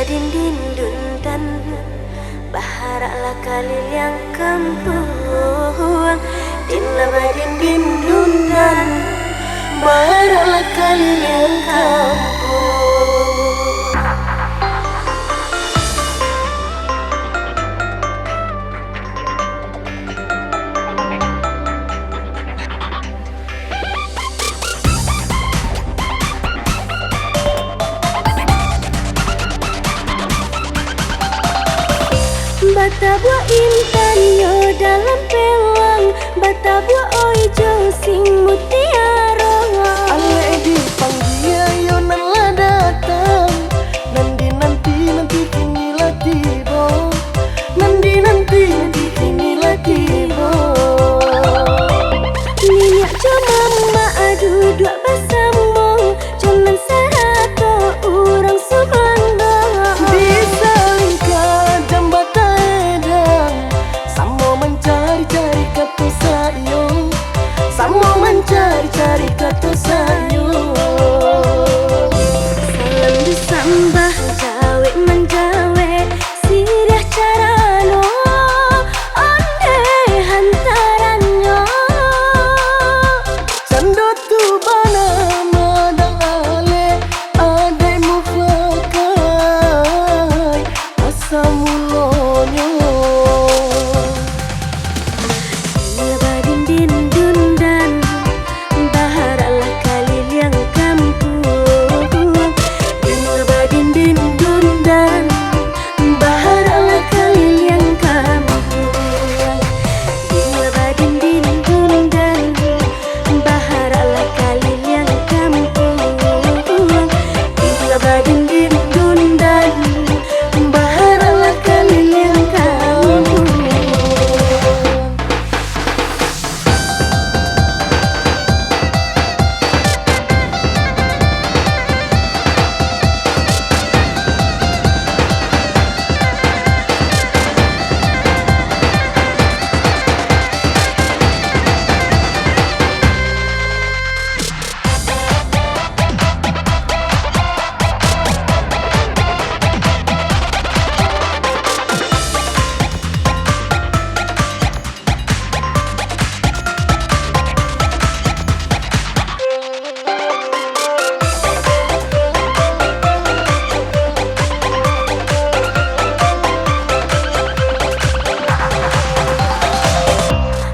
badin dindundan baharaklah kalil yang kampung. Dinla badin dindundan baharaklah kalil yang kampung. Bata buah intan yo dalam pelang, bata buah oijo sing mutiara. Ale dipanggil yo nala datang, nanti kini lah tiba, nanti kini lah tiba. Minyak cuma ma adu dua basamong, cuman sarato urang subandang. Bisa lingkar jambatan mencari kata sayang, sama mencari kata sayang. Salam disambah jawe menjawe sirah carano onde hantarannya. Sandot tu bana madang ale adai mufakai asamulonyo.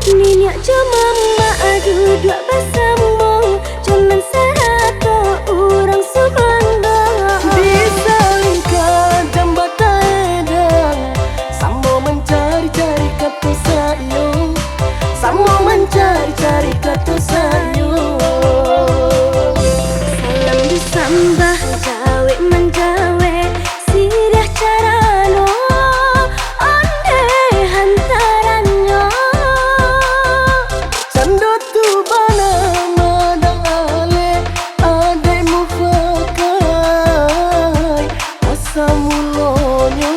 Minyak cuma ma adu dua basamong, cuman sarato urang subandang. Bisa lingkar jambatan edang, sama mencari kata sayang, sama mencari kata sayang. Salam disambah jawe menjawe sirah carano onde hantarannya. Sandot tu bana madang ale adai mufakai asamulonyo.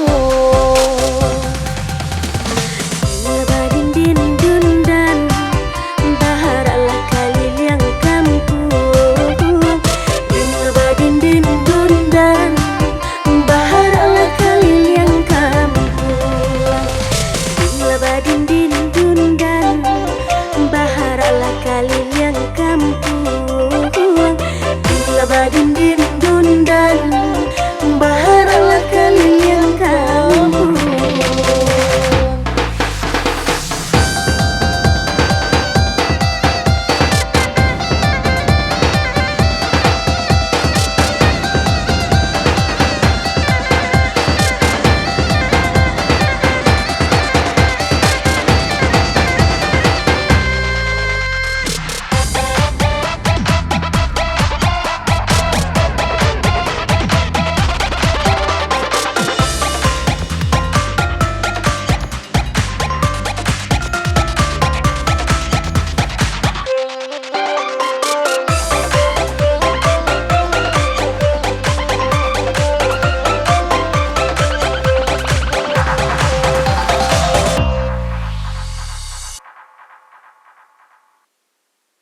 Badin dindundan baharaklah kalil yang kampung. Badin dindundan baharaklah kalil yang kampung. Badin dindundan baharaklah kalil yang kampung. Badin